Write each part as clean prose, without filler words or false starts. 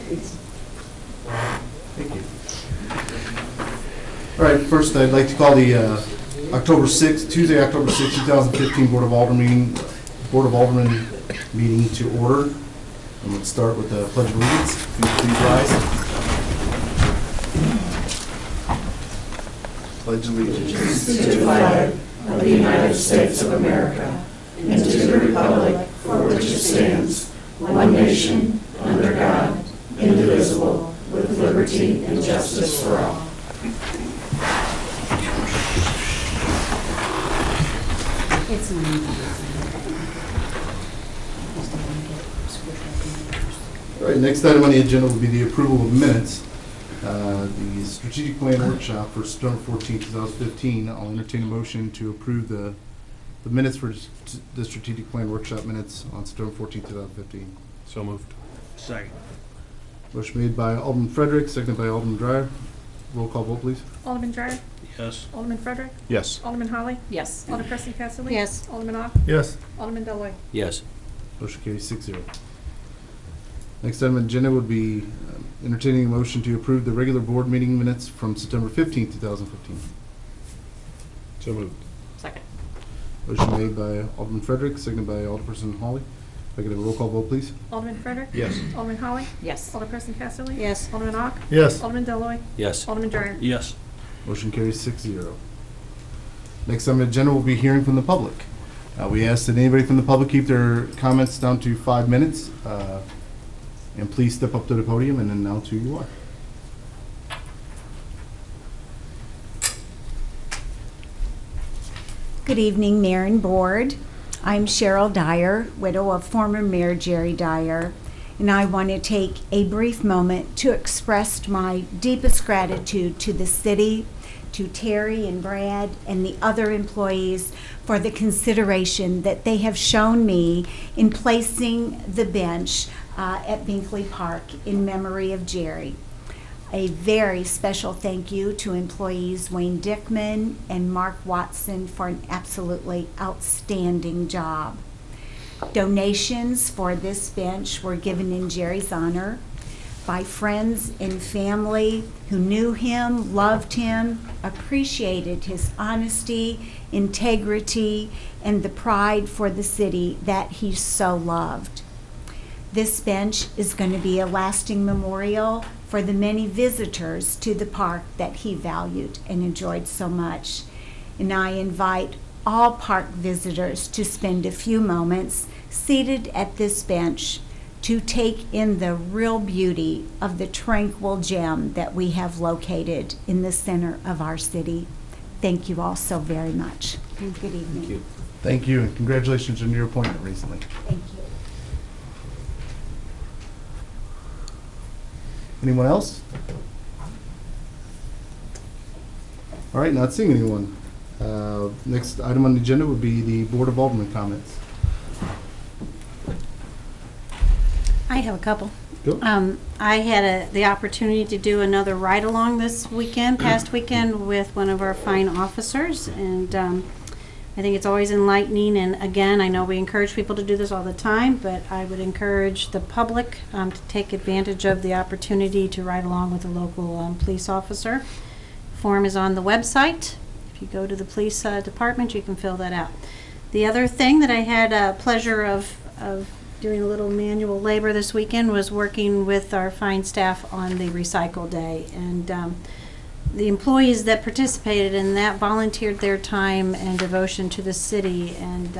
Thank you. All right, first I'd like to call the Tuesday, October 6, 2015 Board of Aldermen meeting to order. And let's start with the Pledge of Allegiance. Please rise. Pledge allegiance to the flag of the United States of America and to the republic for which it stands, one nation, under God, indivisible, with liberty and justice for all. All right, next item on the agenda will be the approval of minutes. The strategic plan workshop for September 14, 2015. I'll entertain a motion to approve the minutes for the strategic plan workshop minutes on September 14, 2015. So moved. Second. Motion made by Alderman Frederick, seconded by Alderman Dreyer. Roll call vote, please. Alderman Dreyer? Yes. Alderman Frederick? Yes. Alderman Holly? Yes. Alderperson Casterly? Yes. Alderman Ock? Yes. Alderman Deloy. Yes. Motion carries 6-0. Next item on the agenda would be entertaining a motion to approve the regular board meeting minutes from September 15, 2015. So moved. Second. Motion made by Alderman Frederick, seconded by Alderperson Holly. If I could have a roll call vote, please. Alderman Frederick? Yes. Alderman Holly? Yes. Alderperson Casterly? Yes. Alderman Ock? Yes. Alderman Deloy. Yes. Alderman Dreyer? Yes. Motion carries 6-0. Next on the agenda will be hearing from the public. We ask that anybody from the public keep their comments down to 5 minutes. And please step up to the podium and announce who you are. Good evening, Mayor and Board. I'm Cheryl Dyer, widow of former Mayor Jerry Dyer, and I want to take a brief moment to express my deepest gratitude to the city, to Terry and Brad and the other employees for the consideration that they have shown me in placing the bench at Binkley Park in memory of Jerry. A very special thank you to employees Wayne Dickman and Mark Watson for an absolutely outstanding job. Donations for this bench were given in Jerry's honor by friends and family who knew him, loved him, appreciated his honesty, integrity, and the pride for the city that he so loved. This bench is going to be a lasting memorial for the many visitors to the park that he valued and enjoyed so much. And I invite all park visitors to spend a few moments seated at this bench to take in the real beauty of the tranquil gem that we have located in the center of our city. Thank you all so very much. And good evening. Thank you. Thank you, and congratulations on your appointment recently. Thank you. Anyone else? All right, not seeing anyone. Next item on the agenda would be the Board of Aldermen comments. I have a couple. Go. I had the opportunity to do another ride-along this weekend, past weekend, with one of our fine officers, and I think it's always enlightening. And again, I know we encourage people to do this all the time, but I would encourage the public to take advantage of the opportunity to ride along with a local police officer. Form is on the website. If you go to the police department, you can fill that out. The other thing that I had pleasure of doing a little manual labor this weekend was working with our fine staff on the recycle day, and the employees that participated in that volunteered their time and devotion to the city, and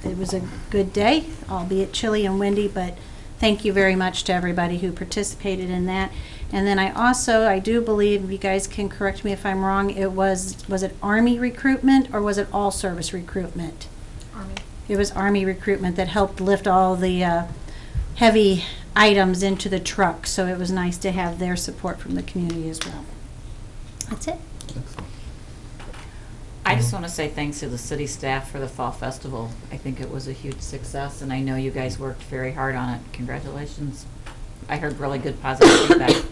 it was a good day, albeit chilly and windy, but thank you very much to everybody who participated in that. And then I do believe, you guys can correct me if I'm wrong, was it Army recruitment or was it all service recruitment? Army. It was Army recruitment that helped lift all the heavy items into the truck, so it was nice to have their support from the community as well. That's it. Excellent. I just want to say thanks to the city staff for the Fall Festival. I think it was a huge success, and I know you guys worked very hard on it. Congratulations. I heard really good positive feedback.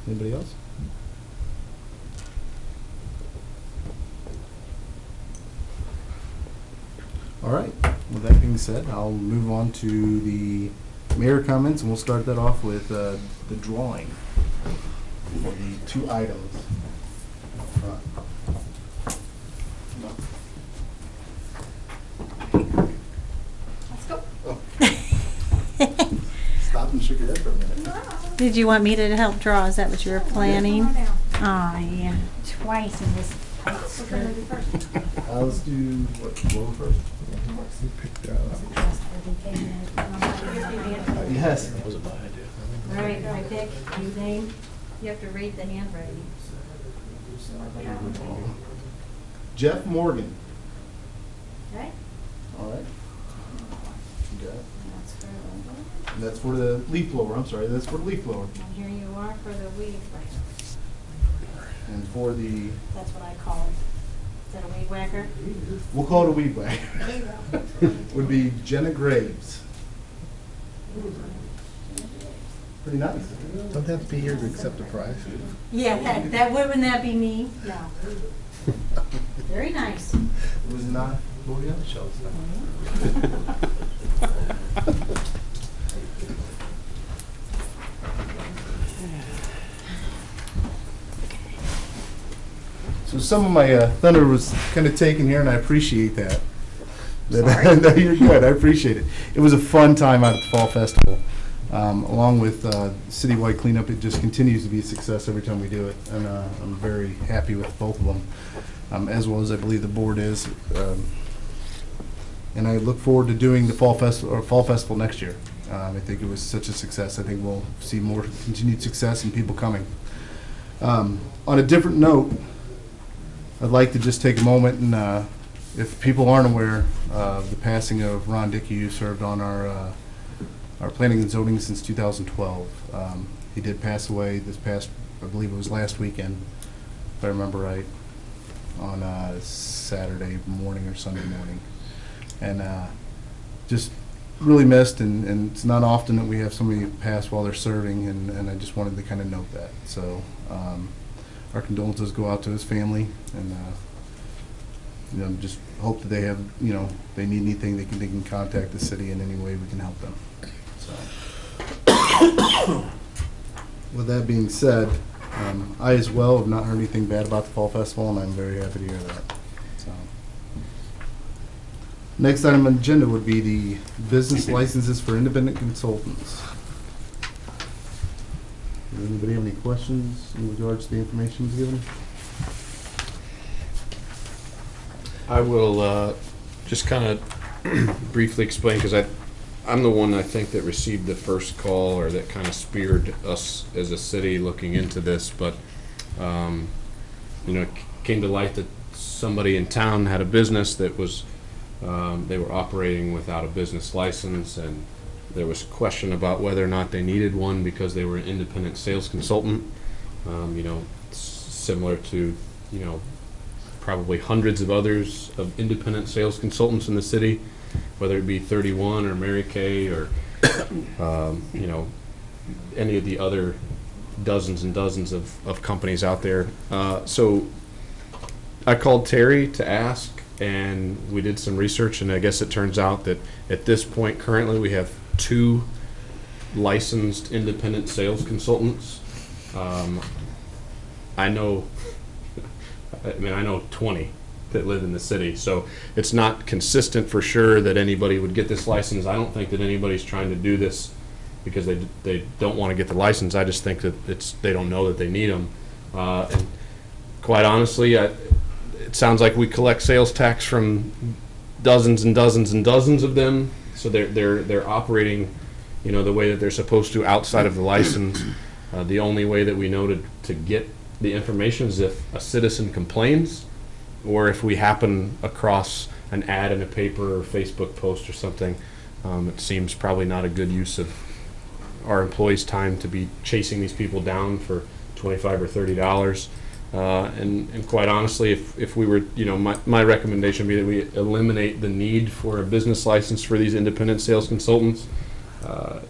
Anybody else? All right. With that being being said, I'll move on to the mayor comments, and we'll start that off with the drawing for the two items. Let's go. Stop and shake your head for a minute. Did you want me to help draw? Is that what you were planning? Oh, yeah. Twice in this. Let's do what? Blow first. Yes. All right, I pick your name. You have to read the handwriting. Jeff Morgan. Okay? All right. You got it. And that's for the leaf blower. I'm sorry. That's for the leaf blower. And here you are for the weed whacker. And for the, That's what I call it. Is that a weed whacker? we'll call it a weed whacker. Would be Jenna Graves. Pretty nice. Don't have to be here to accept the prize. Yeah, wouldn't that be me? No. Very nice. It was not what the other shows. So some of my thunder was kind of taken here, and I appreciate that. No, you're good. I appreciate it. It was a fun time out at the Fall Festival. Along with citywide cleanup, it just continues to be a success every time we do it, and I'm very happy with both of them, as well as I believe the board is. And I look forward to doing the Fall Festival next year. I think it was such a success. I think we'll see more continued success and people coming. On a different note, I'd like to just take a moment and, if people aren't aware of the passing of Ron Dickey, who served on our planning and zoning since 2012. He did pass away this past, I believe it was last weekend, if I remember right, on Saturday morning or Sunday morning. And just really missed, and it's not often that we have somebody pass while they're serving, and I just wanted to kind of note that. So our condolences go out to his family, and just hope that they have, they need anything, they can contact the city in any way we can help them. So, with that being said, I as well have not heard anything bad about the Fall Festival, and I'm very happy to hear that. So, next item on the agenda would be the business licenses for independent consultants. Does anybody have any questions in regards to the information given? I will just kind of briefly explain, because I'm the one, I think, that received the first call, or that kind of speared us as a city looking into this. But it came to light that somebody in town had a business that was they were operating without a business license, and there was a question about whether or not they needed one because they were an independent sales consultant. Similar to probably hundreds of others of independent sales consultants in the city, whether it be 31 or Mary Kay or any of the other dozens and dozens of companies out there. So I called Terry to ask, and we did some research, and I guess it turns out that at this point currently we have 2 licensed independent sales consultants. I know 20 that live in the city, so it's not consistent for sure that anybody would get this license. I don't think that anybody's trying to do this because they don't want to get the license. I just think that they don't know that they need them. And quite honestly, it sounds like we collect sales tax from dozens and dozens and dozens of them, so they're operating, the way that they're supposed to outside of the license. The only way that we know to get the information is if a citizen complains, or if we happen across an ad in a paper or Facebook post or something. It seems probably not a good use of our employees' time to be chasing these people down for $25 or $30. And quite honestly, if we were, my recommendation would be that we eliminate the need for a business license for these independent sales consultants. I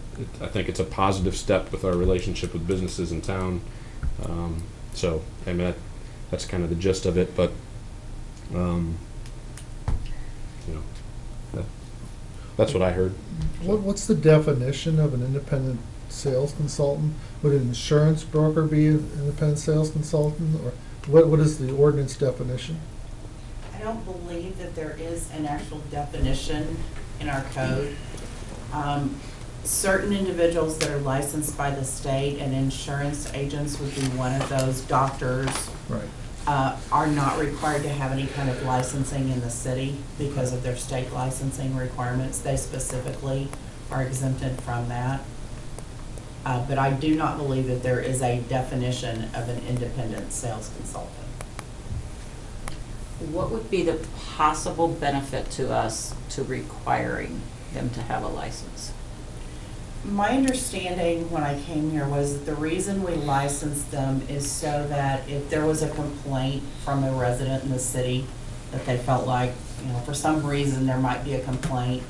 think it's a positive step with our relationship with businesses in town. So, that's kind of the gist of it, but, That's what I heard. What's the definition of an independent sales consultant? Would an insurance broker be an independent sales consultant, or what is the ordinance definition? I don't believe that there is an actual definition in our code. Certain individuals that are licensed by the state, and insurance agents would be one of those, doctors, Right. are not required to have any kind of licensing in the city because of their state licensing requirements. They specifically are exempted from that. But I do not believe that there is a definition of an independent sales consultant. What would be the possible benefit to us to requiring them to have a license? My understanding when I came here was that the reason we licensed them is so that if there was a complaint from a resident in the city that they felt like, for some reason there might be a complaint,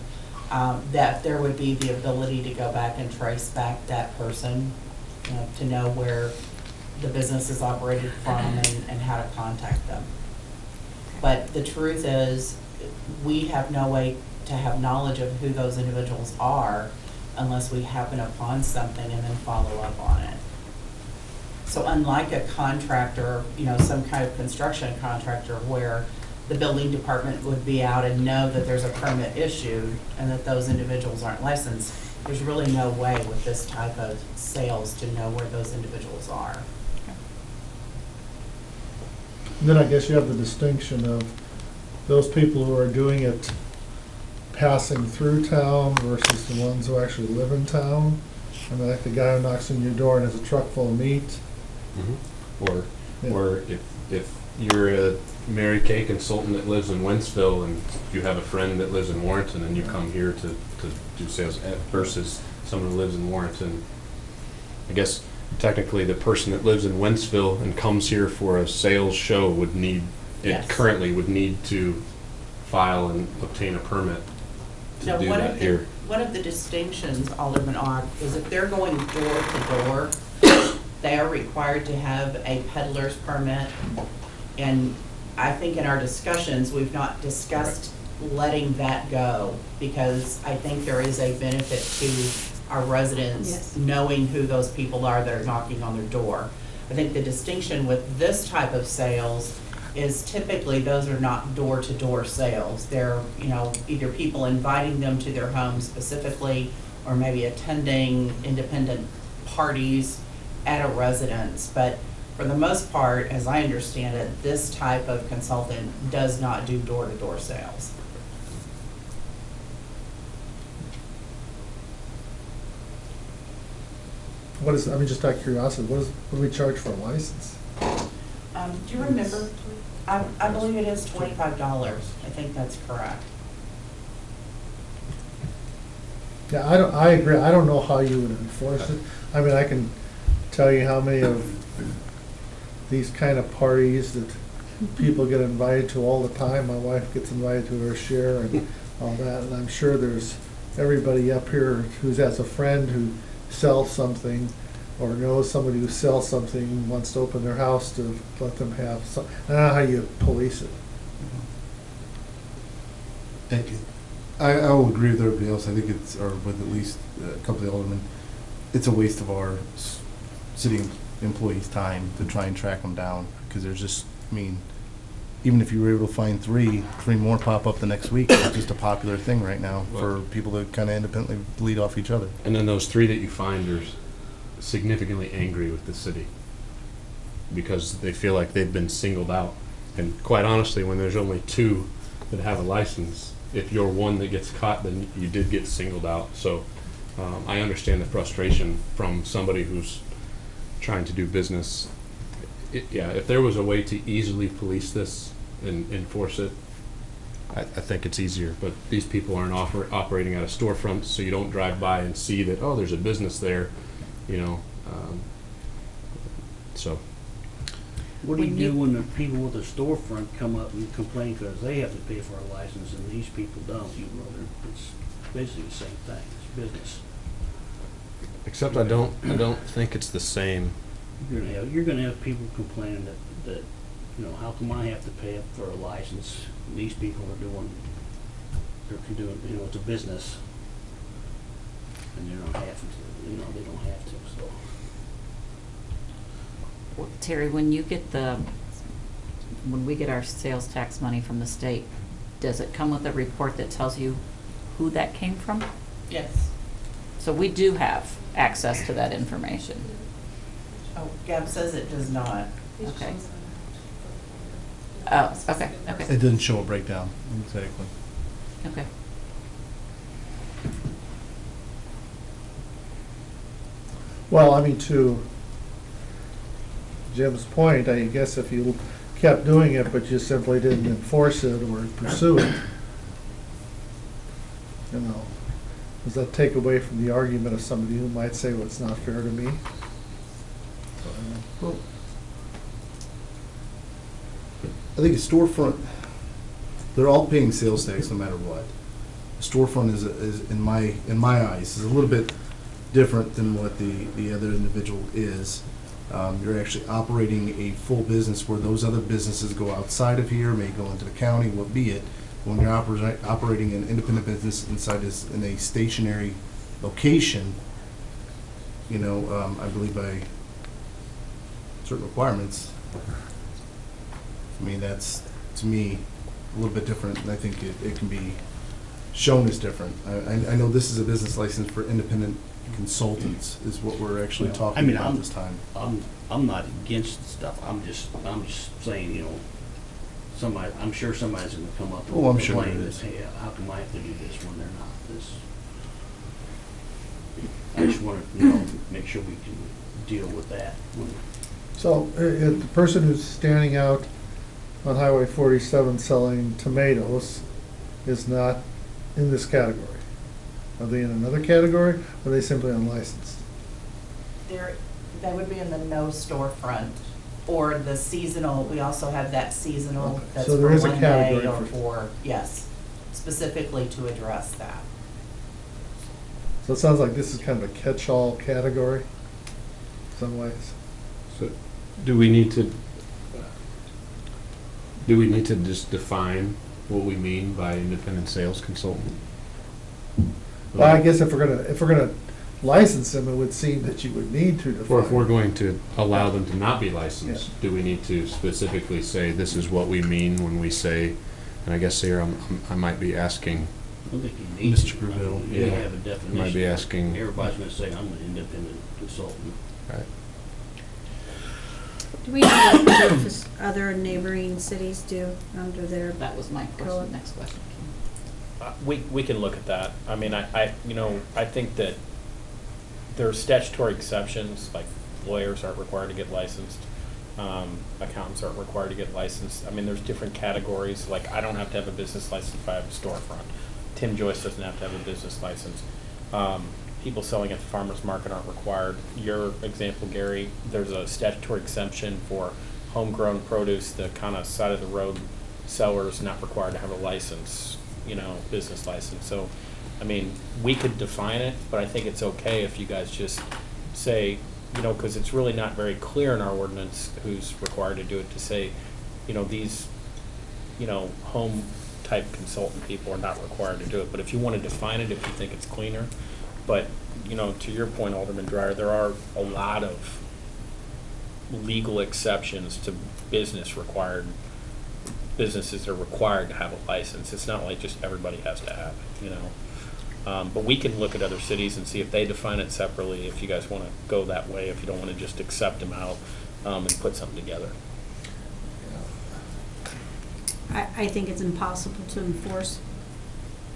that there would be the ability to go back and trace back that person, to know where the business is operated from and how to contact them. But the truth is, we have no way to have knowledge of who those individuals are unless we happen upon something and then follow up on it. So unlike a contractor, some kind of construction contractor where the building department would be out and know that there's a permit issued and that those individuals aren't licensed, there's really no way with this type of sales to know where those individuals are. And then I guess you have the distinction of those people who are doing it passing through town versus the ones who actually live in town. I mean, like the guy who knocks on your door and has a truck full of meat. Or, Yeah. or if you're a Mary Kay consultant that lives in Wentzville and you have a friend that lives in Warrenton and you come here to do sales versus someone who lives in Warrenton. I guess technically the person that lives in Wentzville and comes here for a sales show would need, Yes. currently would need to file and obtain a permit to Now, do that here. one of the distinctions, Alderman Ock, is if they're going door to door, they are required to have a peddler's permit. And I think in our discussions, we've not discussed letting that go because I think there is a benefit to our residents Yes. knowing who those people are that are knocking on their door. I think the distinction with this type of sales is typically those are not door-to-door sales. They're, either people inviting them to their home specifically or maybe attending independent parties at a residence. But for the most part, as I understand it, this type of consultant does not do door-to-door sales. Just out of curiosity, what do we charge for a license? Do you remember? I believe it is $25. I think that's correct. Yeah, I agree. I don't know how you would enforce it. I mean, I can tell you how many of these kind of parties that people get invited to all the time. My wife gets invited to her share and all that, and I'm sure there's everybody up here who has a friend who sells something or knows somebody who sells something and wants to open their house to let them have some. I don't know how you police it. Thank you. I will agree with everybody else. I think it's, or with at least a couple of the aldermen, it's a waste of our city employees' time to try and track them down because there's just, even if you were able to find three more pop up the next week. It's just a popular thing right now for people to kind of independently bleed off each other. And then those three that you find are significantly angry with the city because they feel like they've been singled out. And quite honestly, when there's only two that have a license, if you're one that gets caught, then you did get singled out. So I understand the frustration from somebody who's trying to do business. If there was a way to easily police this and enforce it, I think it's easier. But these people aren't operating at a storefront, so you don't drive by and see that, oh, there's a business there, so. What do you do when the people with the storefront come up and complain because they have to pay for a license and these people don't? It's basically the same thing. It's business. Except I don't think it's the same. You're gonna have people complaining that how come I have to pay up for a license? These people are Or if you're doing, it's a business, and they don't have to, they don't have to, so. Well, Terry, when we get our sales tax money from the state, does it come with a report that tells you who that came from? Yes. So we do have access to that information. Oh, Gab says it does not. Okay. Oh, okay, okay, It doesn't show a breakdown, exactly. okay. Well, I mean, to Jim's point, I guess if you kept doing it, but you simply didn't enforce it or pursue it, does that take away from the argument of somebody who might say, well, it's not fair to me? Well, I think a storefront, they're all paying sales tax no matter what. A storefront is in my eyes, is a little bit different than what the other individual is. You're actually operating a full business where those other businesses go outside of here, may go into the county, what be it. When you're operating an independent business in a stationary location, I believe by certain requirements, I mean, that's, to me, a little bit different, and I think it can be shown as different. I know this is a business license for independent consultants, is what we're actually talking about this time. I'm not against stuff, I'm just saying, I'm sure somebody's gonna come up Oh, I'm with a sure complaint there that, is. hey, how come I have to do this when they're not this? I just wanna, make sure we can deal with that. So, the person who's standing out on Highway 47 selling tomatoes is not in this category? Are they in another category, or are they simply unlicensed? They would be in the no storefront, or the seasonal, we also have that seasonal Okay. that's So for there is a one category day or for- for, yes, specifically to address that. So it sounds like this is kind of a catch-all category, in some ways. So, do we need to just define what we mean by independent sales consultant? Well, I guess if we're gonna license them, it would seem that you would need to define. Or if we're going to allow them to not be licensed, do we need to specifically say, this is what we mean when we say, and I guess here I might be asking, I don't think you need Mr. to. Gruville, I mean, you yeah. have a definition. Might be asking- Everybody's gonna say, I'm an independent consultant. right, Do we know what other neighboring cities do under their, That was my Go on. question, next question. We can look at that. I mean, I think that there are statutory exceptions, like lawyers aren't required to get licensed, accountants aren't required to get licensed. I mean, there's different categories, like I don't have to have a business license if I have a storefront. Tim Joyce doesn't have to have a business license. People selling at the farmer's market aren't required. Your example, Gary, there's a statutory exemption for homegrown produce, the kind of side of the road sellers not required to have a license, business license. So, I mean, we could define it, but I think it's okay if you guys just say, because it's really not very clear in our ordinance who's required to do it, to say, these, home type consultant people are not required to do it. But if you want to define it, if you think it's cleaner, but, to your point, Alderman Dreyer, there are a lot of legal exceptions to businesses that are required to have a license. It's not like just everybody has to have it, But we can look at other cities and see if they define it separately, if you guys want to go that way, if you don't want to just accept them out and put something together. I think it's impossible to enforce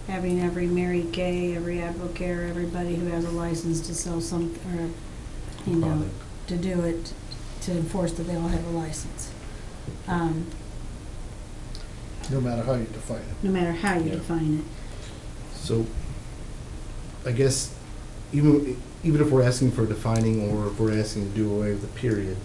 having every Mary Kay, every Advocare, everybody who has a license to sell to do it, to enforce that they all have a license. No matter how you define it. No matter how you Yeah. define it. So, I guess, even if we're asking for defining, or if we're asking to do away with the period,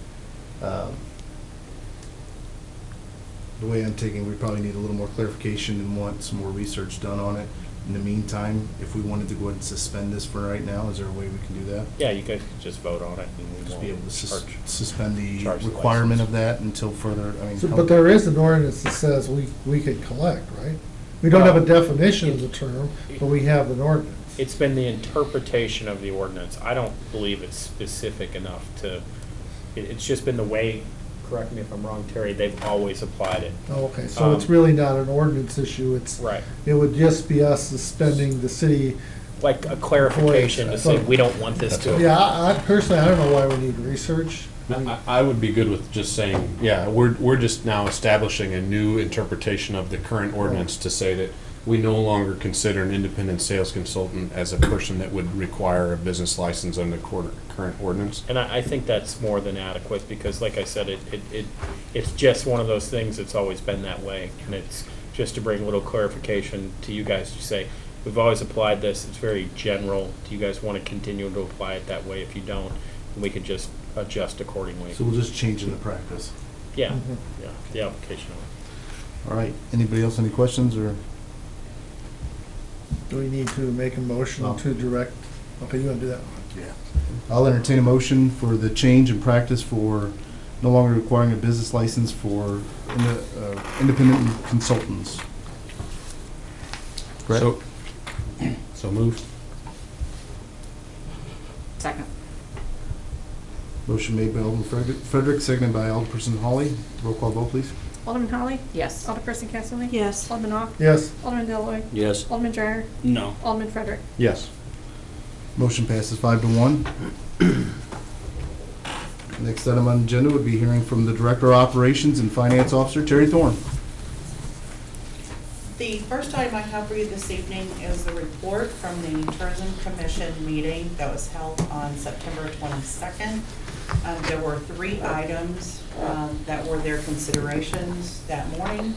the way I'm taking, we probably need a little more clarification and want some more research done on it. In the meantime, if we wanted to go ahead and suspend this for right now, is there a way we can do that? Yeah, you guys could just vote on it and we Just won't be able to charge. suspend the charge the requirement license. of that until further, So, but there is an ordinance that says we could collect, right? We don't have a definition of the term, but we have an ordinance. It's been the interpretation of the ordinance. I don't believe it's specific enough to, it's just been the way, correct me if I'm wrong, Terry, they've always applied it. Oh, okay, so it's really not an ordinance issue, it's, Right. it would just be us suspending the city. Like a clarification to say, we don't want this to. Yeah, I personally, I don't know why we need research. I would be good with just saying, yeah, we're just now establishing a new interpretation of the current ordinance to say that we no longer consider an independent sales consultant as a person that would require a business license under the current ordinance. And I think that's more than adequate, because like I said, it's just one of those things that's always been that way. And it's just to bring a little clarification to you guys to say, we've always applied this, it's very general. Do you guys want to continue to apply it that way? If you don't, we could just adjust accordingly. So we'll just change in the practice. Yeah, Mhm. yeah, the application of it. All right, anybody else, any questions, or? Do we need to make a motion No. to direct, okay, you wanna do that? Yeah. I'll entertain a motion for the change in practice for no longer requiring a business license for independent consultants. Correct? So moved. Second. Motion made by Alderman Frederick, seconded by Alderperson Holly. Roll call vote, please. Alderman Holly? Yes. Alderperson Casterly? Yes. Alderman Ock? Yes, Alderman Deloy, Yes. Alderman Dreyer? No. Alderman Frederick? Yes. Motion passes 5-1. Next item on the agenda would be hearing from the Director of Operations and Finance Officer, Terry Thorne. The first item I have for you this evening is the report from the Tourism Commission meeting that was held on September 22nd. There were 3 items that were their considerations that morning.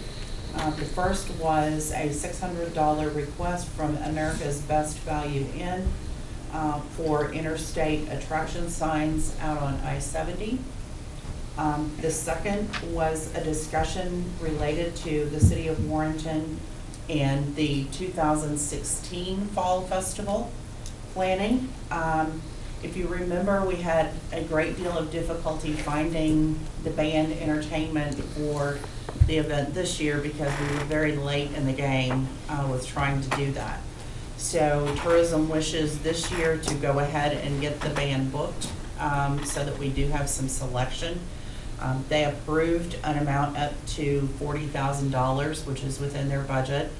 The first was a $600 request from America's Best Value Inn for interstate attraction signs out on I-70. The second was a discussion related to the City of Warrenton and the 2016 Fall Festival planning. If you remember, we had a great deal of difficulty finding the band entertainment for the event this year because we were very late in the game with trying to do that. So tourism wishes this year to go ahead and get the band booked so that we do have some selection. They approved an amount up to $40,000, which is within their budget,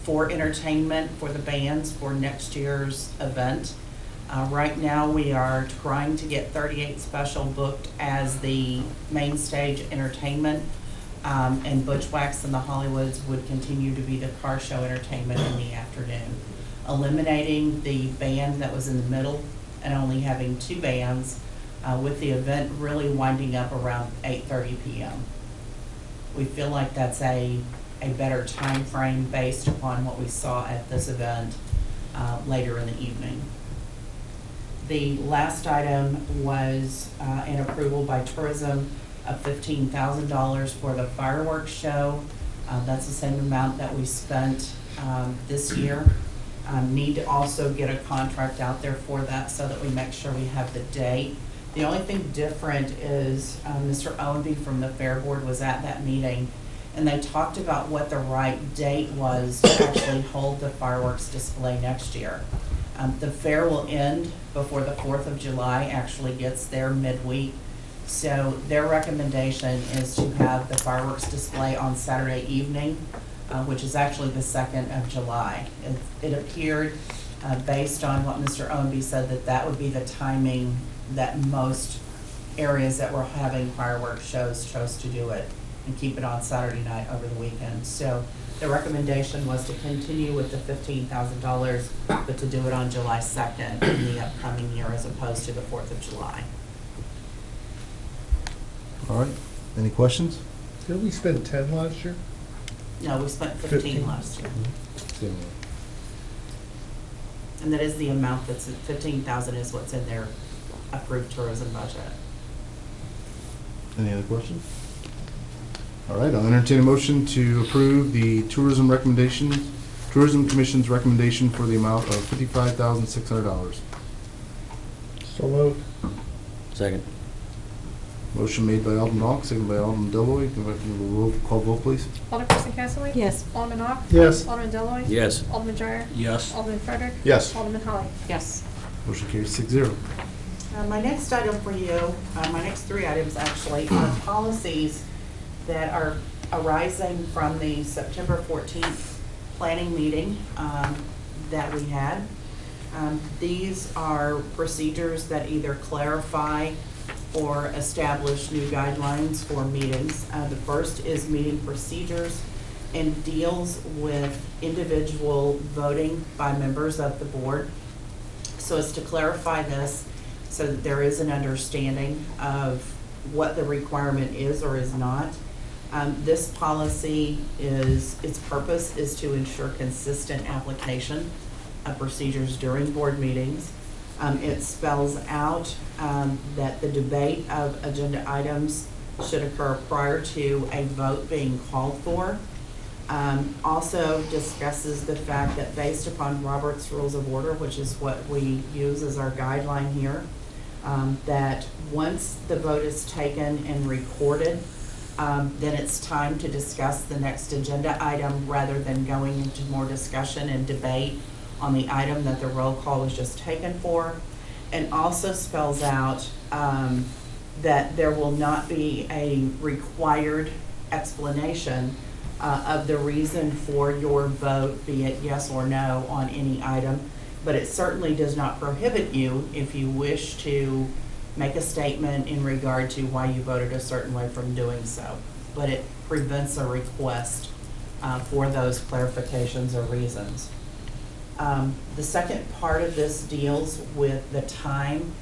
for entertainment for the bands for next year's event. Right now, we are trying to get 38 Special booked as the main stage entertainment, and Butchwax and the Hollywoods would continue to be the car show entertainment in the afternoon, eliminating the band that was in the middle and only having 2 bands, with the event really winding up around 8:30 p.m. We feel like that's a better time frame based upon what we saw at this event later in the evening. The last item was an approval by tourism of $15,000 for the fireworks show. That's the same amount that we spent this year. Need to also get a contract out there for that so that we make sure we have the date. The only thing different is Mr. Owenby from the Fair Board was at that meeting, and they talked about what the right date was to actually hold the fireworks display next year. The fair will end before the 4th of July actually gets there midweek. So their recommendation is to have the fireworks display on Saturday evening, which is actually the 2nd of July. It appeared, based on what Mr. Owenby said, that that would be the timing that most areas that were having fireworks shows chose to do it and keep it on Saturday night over the weekend. So the recommendation was to continue with the $15,000, but to do it on July 2nd in the upcoming year as opposed to the 4th of July. All right, any questions? did we spend 10 last year? No, we spent 15 last year. And that is the amount that's, 15,000 is what's in their approved tourism budget. Any other questions? All right, I'll entertain a motion to approve the Tourism Commission's recommendation for the amount of $55,600. So moved. Second. Motion made by Alderman Ock, seconded by Alderman Deloy. Can I have a roll call vote, please? Alderperson Casterly? Yes. Alderman Ock? Yes. Alderman Deloy, Yes. Alderman Dreyer? Yes. Alderman Frederick? Yes. Alderman Holly? Yes. Motion carries 6-0. My next item for you, my next three items actually, are policies that are arising from the September 14th planning meeting that we had. These are procedures that either clarify or establish new guidelines for meetings. The first is meeting procedures and deals with individual voting by members of the board. So as to clarify this, so that there is an understanding of what the requirement is or is not. This policy its purpose is to ensure consistent application of procedures during board meetings. It spells out that the debate of agenda items should occur prior to a vote being called for. Also discusses the fact that based upon Robert's Rules of Order, which is what we use as our guideline here, that once the vote is taken and recorded, then it's time to discuss the next agenda item rather than going into more discussion and debate on the item that the roll call was just taken for. And also spells out that there will not be a required explanation of the reason for your vote, be it yes or no on any item. But it certainly does not prohibit you, if you wish to make a statement in regard to why you voted a certain way, from doing so. But it prevents a request for those clarifications or reasons. The second part of this deals with the time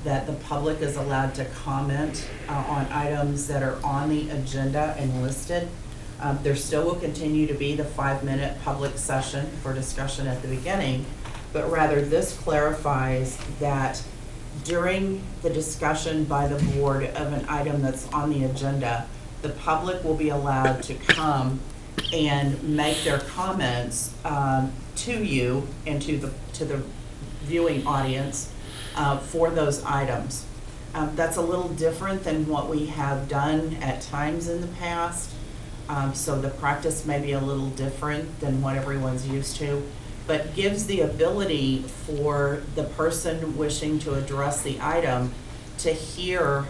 that the public is allowed to comment on items that are on the agenda and listed. There still will continue to be the 5-minute public session for discussion at the beginning, but rather this clarifies that during the discussion by the board of an item that's on the agenda, the public will be allowed to come and make their comments to you and to the viewing audience for those items. That's a little different than what we have done at times in the past. So the practice may be a little different than what everyone's used to, but gives the ability for the person wishing to address the item to hear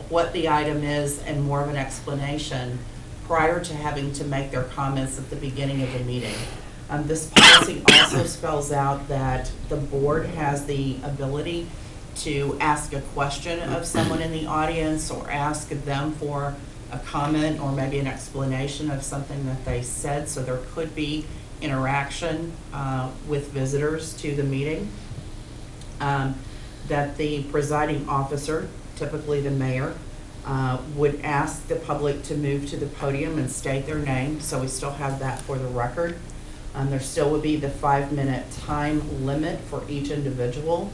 what the item is and more of an explanation prior to having to make their comments at the beginning of the meeting. This policy also spells out that the board has the ability to ask a question of someone in the audience or ask them for a comment or maybe an explanation of something that they said. So there could be interaction with visitors to the meeting. That the presiding officer, typically the mayor, would ask the public to move to the podium and state their name. So we still have that for the record. There still would be the 5-minute time limit for each individual.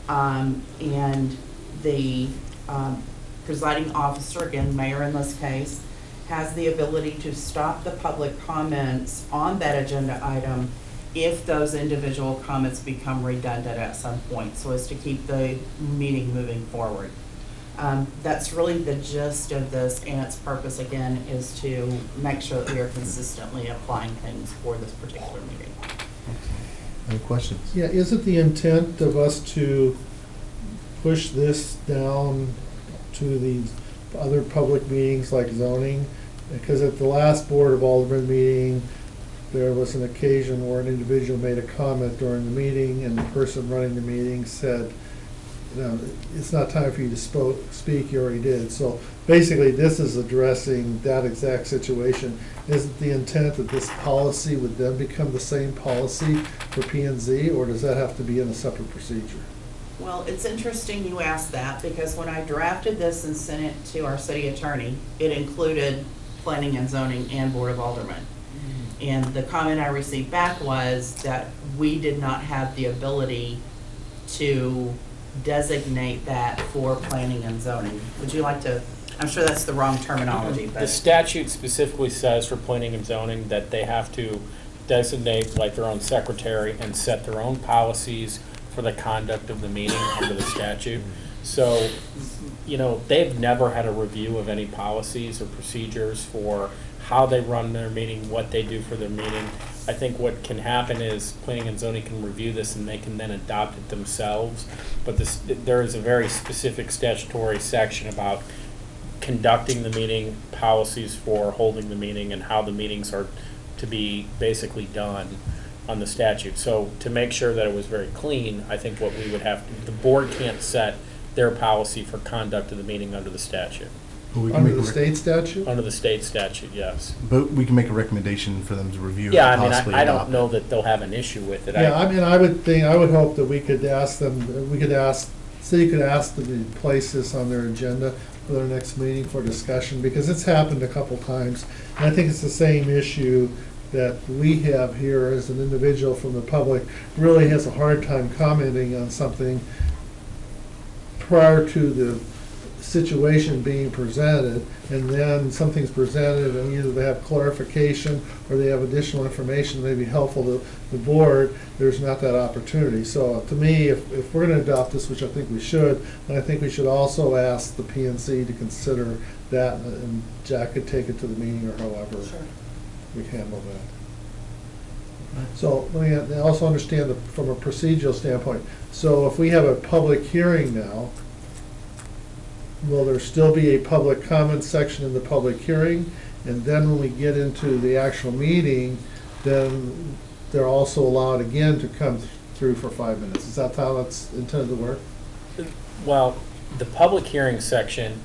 And the presiding officer, again, mayor in this case, has the ability to stop the public comments on that agenda item if those individual comments become redundant at some point, so as to keep the meeting moving forward. That's really the gist of this, and its purpose, again, is to make sure that we are consistently applying things for this particular meeting. Any questions? Yeah, is it the intent of us to push this down to the other public meetings like zoning? Because at the last Board of Aldermen meeting, there was an occasion where an individual made a comment during the meeting, and the person running the meeting said, you know, it's not time for you to speak, you already did. So basically, this is addressing that exact situation. Is it the intent that this policy would then become the same policy for P&Z, or does that have to be in a separate procedure? Well, it's interesting you asked that, because when I drafted this and sent it to our city attorney, it included planning and zoning and Board of Aldermen. And the comment I received back was that we did not have the ability to designate that for planning and zoning. Would you like to, I'm sure that's the wrong terminology, The but statute specifically says for planning and zoning that they have to designate like their own secretary and set their own policies for the conduct of the meeting under the statute. So, you know, they've never had a review of any policies or procedures for how they run their meeting, what they do for their meeting. I think what can happen is planning and zoning can review this and they can then adopt it themselves. But there is a very specific statutory section about conducting the meeting, policies for holding the meeting, and how the meetings are to be basically done on the statute. So to make sure that it was very clean, I think what we would have, the board can't set their policy for conduct of the meeting under the statute. But we can Under make the a state statute? Under the state statute, yes. But we can make a recommendation for them to review it Yeah, I and mean, possibly I don't adopt know it. that they'll have an issue with it. Yeah, I mean, I would hope that we could ask them, city could ask them to place this on their agenda for their next meeting for discussion, because it's happened a couple times. And I think it's the same issue that we have here as an individual from the public, really has a hard time commenting on something prior to the situation being presented, and then something's presented and either they have clarification or they have additional information that may be helpful to the board, there's not that opportunity. So to me, if we're gonna adopt this, which I think we should, then I think we should also ask the PNC to consider that, and Jack could take it to the meeting or however we handle that. So let me also understand from a procedural standpoint. So if we have a public hearing now, will there still be a public comment section in the public hearing? And then when we get into the actual meeting, then they're also allowed again to come through for 5 minutes. Is that how that's intended to work? Well, the public hearing section,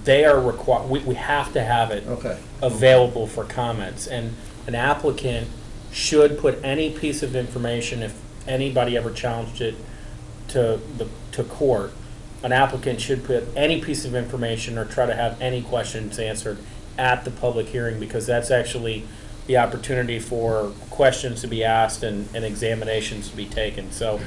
they are required, we have to have it Okay. available for comments. And an applicant should put any piece of information, if anybody ever challenged it to court, an applicant should put any piece of information or try to have any questions answered at the public hearing, because that's actually the opportunity for questions to be asked and examinations to be taken. So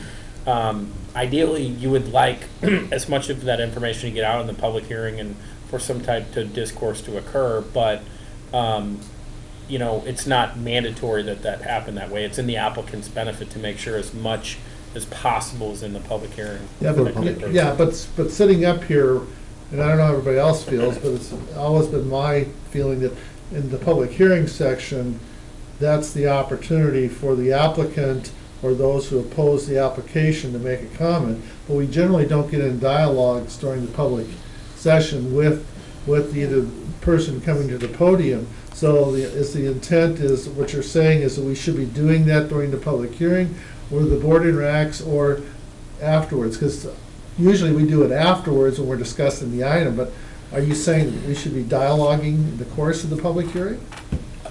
ideally, you would like as much of that information to get out in the public hearing and for some type of discourse to occur, but you know, it's not mandatory that happen that way. It's in the applicant's benefit to make sure as much as possible is in the public hearing. But sitting up here, and I don't know how everybody else feels, but it's always been my feeling that in the public hearing section, that's the opportunity for the applicant or those who oppose the application to make a comment. But we generally don't get in dialogues during the public session with either person coming to the podium. So the intent is, what you're saying is that we should be doing that during the public hearing, or the board interacts, or afterwards? Because usually we do it afterwards when we're discussing the item, but are you saying that we should be dialoguing in the course of the public hearing?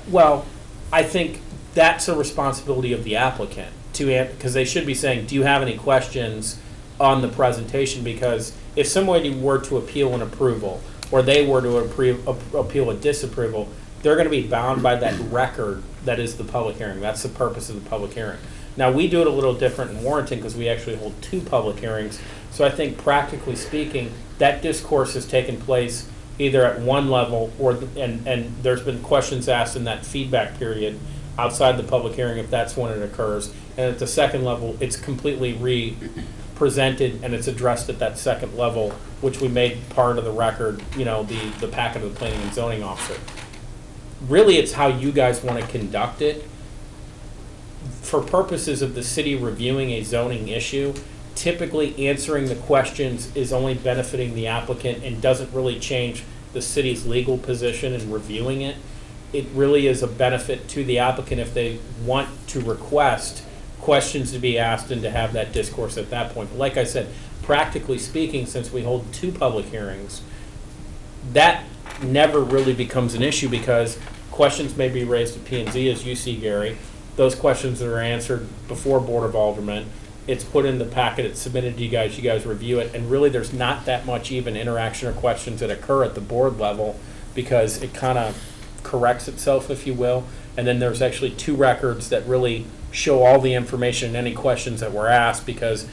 Well, I think that's a responsibility of the applicant because they should be saying, do you have any questions on the presentation? Because if somebody were to appeal an approval, or they were to appeal a disapproval, they're going to be bound by that record that is the public hearing. That's the purpose of the public hearing. Now, we do it a little different in Warrenton because we actually hold 2 public hearings. So I think practically speaking, that discourse has taken place either at one level and there's been questions asked in that feedback period outside the public hearing if that's when it occurs. And at the second level, it's completely re-presented and it's addressed at that second level, which we made part of the record, you know, the packet of the planning and zoning officer. Really, it's how you guys want to conduct it. For purposes of the city reviewing a zoning issue, typically answering the questions is only benefiting the applicant and doesn't really change the city's legal position in reviewing it. It really is a benefit to the applicant if they want to request questions to be asked and to have that discourse at that point. But like I said, practically speaking, since we hold 2 public hearings, that never really becomes an issue because questions may be raised to P&Z, as you see, Gary. Those questions are answered before Board of Aldermen. It's put in the packet, it's submitted to you guys review it, and really there's not that much even interaction or questions that occur at the board level because it kind of corrects itself, if you will. And then there's actually 2 records that really show all the information and any questions that were asked because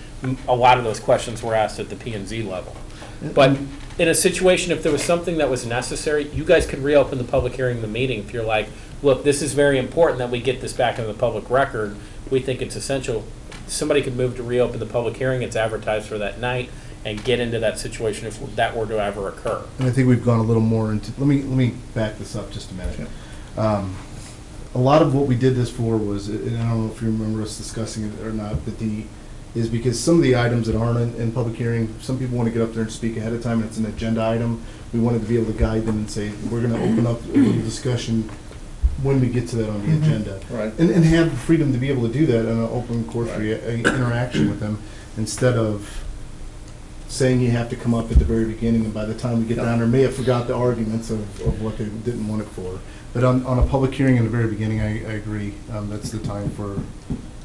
a lot of those questions were asked at the P&Z level. But in a situation, if there was something that was necessary, you guys could reopen the public hearing, the meeting, if you're like, look, this is very important that we get this back into the public record. We think it's essential. Somebody could move to reopen the public hearing. It's advertised for that night. and get into that situation if that were to ever occur. And I think we've gone a little more into, let me back this up just a minute. A lot of what we did this for was, and I don't know if you remember us discussing it or not, but is because some of the items that aren't in public hearing, some people want to get up there and speak ahead of time, and it's an agenda item. We wanted to be able to guide them and say, we're going to open up a little discussion when we get to that on the agenda. Right. And have the freedom to be able to do that in an open course interaction with them, instead of saying you have to come up at the very beginning, and by the time we get down there, may have forgot the arguments of what they didn't want it for. But on a public hearing in the very beginning, I agree, that's the time for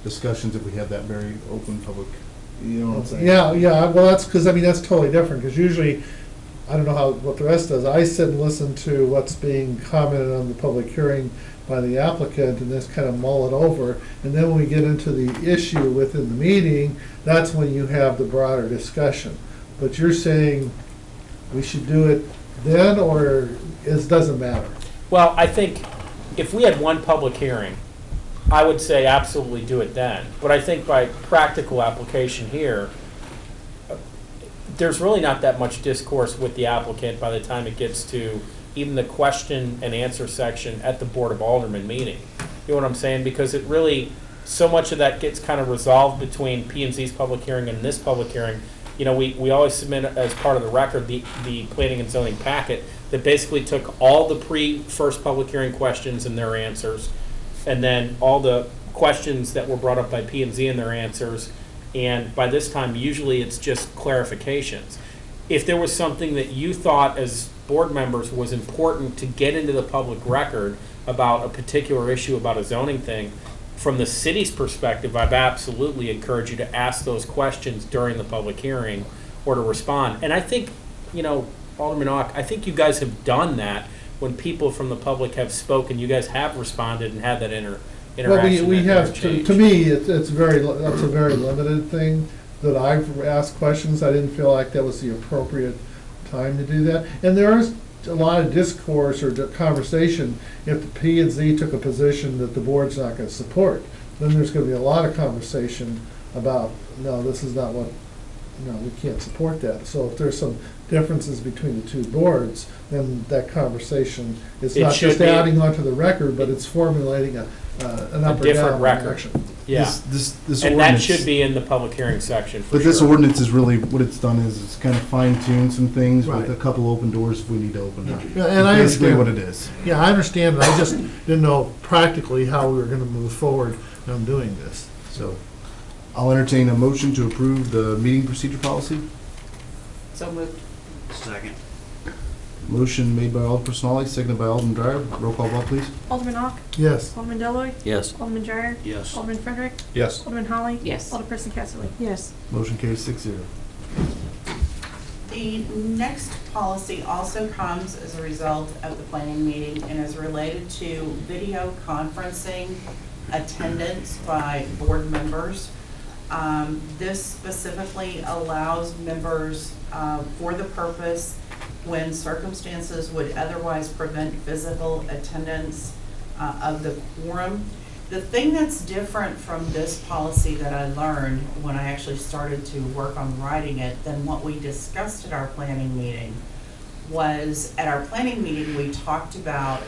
discussions if we have that very open public, you know what I'm saying? Yeah, well, that's, because, I mean, that's totally different, because usually, I don't know what the rest does, I sit and listen to what's being commented on the public hearing by the applicant, and just kind of mull it over, and then when we get into the issue within the meeting, that's when you have the broader discussion. But you're saying we should do it then, or it doesn't matter? Well, I think if we had one public hearing, I would say absolutely do it then. But I think by practical application here, there's really not that much discourse with the applicant by the time it gets to even the question and answer section at the Board of Aldermen meeting. You know what I'm saying? Because it really, so much of that gets kind of resolved between P&Z's public hearing and this public hearing. You know, we always submit as part of the record the planning and zoning packet that basically took all the first public hearing questions and their answers, and then all the questions that were brought up by P&Z and their answers, and by this time, usually it's just clarifications. If there was something that you thought as board members was important to get into the public record about a particular issue about a zoning thing, from the city's perspective, I've absolutely encouraged you to ask those questions during the public hearing or to respond. And I think, you know, Alderman Ock, I think you guys have done that when people from the public have spoken. You guys have responded and had that interaction. Well, we that have, to me, that's a very limited thing that I've asked questions. I didn't feel like that was the appropriate time to do that. And there is a lot of discourse or conversation if the P&Z took a position that the board's not going to support. Then there's going to be a lot of conversation about, no, this is not what, no, we can't support that. So if there's some differences between the two boards, then that conversation is not just adding onto the record, but it's formulating an up or down reaction. Yeah, This and that ordinance, should be in the public hearing section for but this sure. ordinance is really, what it's done is it's kind of fine-tuned some things with Right. a couple open doors we need to open up. Yeah, and I That's basically understand what it is. Yeah, I understand, but I just didn't know practically how we were going to move forward on doing this. So I'll entertain a motion to approve the meeting procedure policy. So moved. Second. Motion made by Alderperson Hawley, seconded by Alderman Dreyer. Roll call vote, please. Alderman Ock, Yes. Alderman Deloy, Yes. Alderman Dreyer, Yes. Alderman Frederick, Yes. Alderman Holly. Yes. Alderperson Casterly. Yes. Motion carries 6-0. The next policy also comes as a result of the planning meeting and is related to video conferencing attendance by board members. This specifically allows members for the purpose when circumstances would otherwise prevent physical attendance of the quorum. The thing that's different from this policy that I learned when I actually started to work on writing it than what we discussed at our planning meeting was, at our planning meeting, we talked about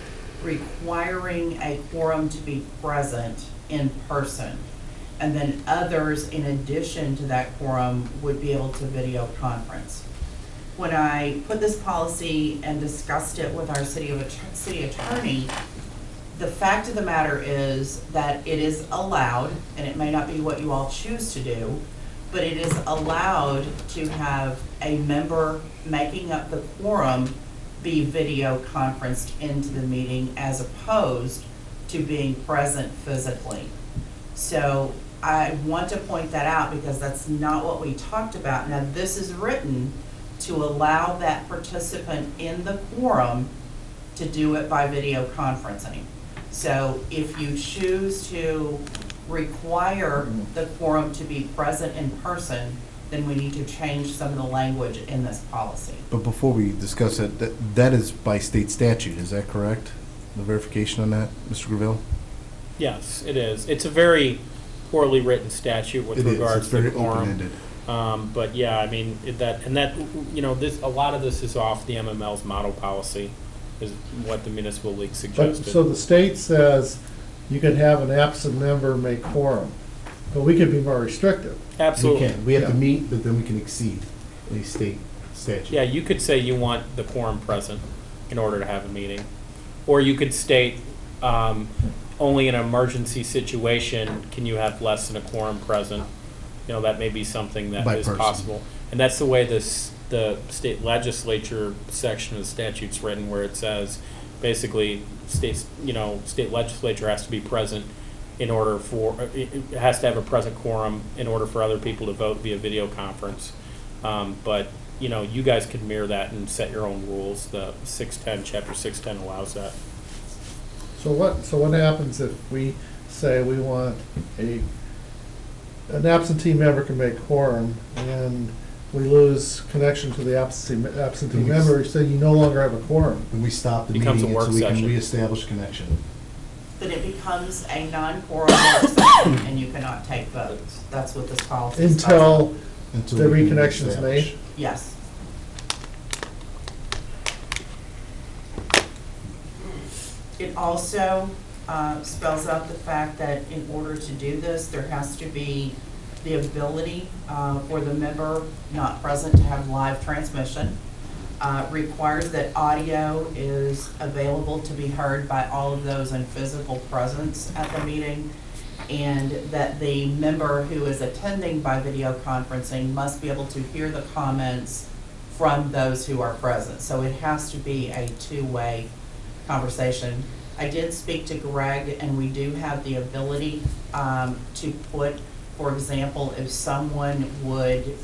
requiring a quorum to be present in person. And then others, in addition to that quorum, would be able to video conference. When I put this policy and discussed it with our city attorney, the fact of the matter is that it is allowed, and it may not be what you all choose to do, but it is allowed to have a member making up the quorum be video conferenced into the meeting as opposed to being present physically. So I want to point that out because that's not what we talked about. Now, this is written to allow that participant in the quorum to do it by video conferencing. So if you choose to require the quorum to be present in person, then we need to change some of the language in this policy. But before we discuss it, that is by state statute, is that correct? The verification on that, Mr. Graville? Yes, it is. It's a very poorly written statute with It is, regards it's to very quorum. open-ended. But yeah, I mean, a lot of this is off the MML's model policy, is what the municipal league But, suggested. so the state says you can have an absent member make quorum, but we could be more restrictive. Absolutely. We can, we have to Yeah. meet, but then we can exceed a state statute. Yeah, you could say you want the quorum present in order to have a meeting. Or you could state, only in an emergency situation can you have less than a quorum present. You know, that may be something that By is person. possible. And that's the way the state legislature section of the statute's written, where it says, basically, state legislature has to be present in order for, it has to have a present quorum in order for other people to vote via video conference. But, you guys can mirror that and set your own rules. The 610, chapter 610 allows that. So what happens if we say we want an absentee member can make quorum, and we lose connection to the absentee member, so you no longer have a quorum? And we stop the Becomes a meeting work so we can session. reestablish connection. Then it becomes a non-quorum work session, and you cannot take votes. That's what this policy is. Until Until the we can reconnection is reestablish. made? Yes. It also spells out the fact that in order to do this, there has to be the ability for the member not present to have live transmission. Requires that audio is available to be heard by all of those in physical presence at the meeting, and that the member who is attending by video conferencing must be able to hear the comments from those who are present. So it has to be a two-way conversation. I did speak to Greg, and we do have the ability to put, for example, if someone would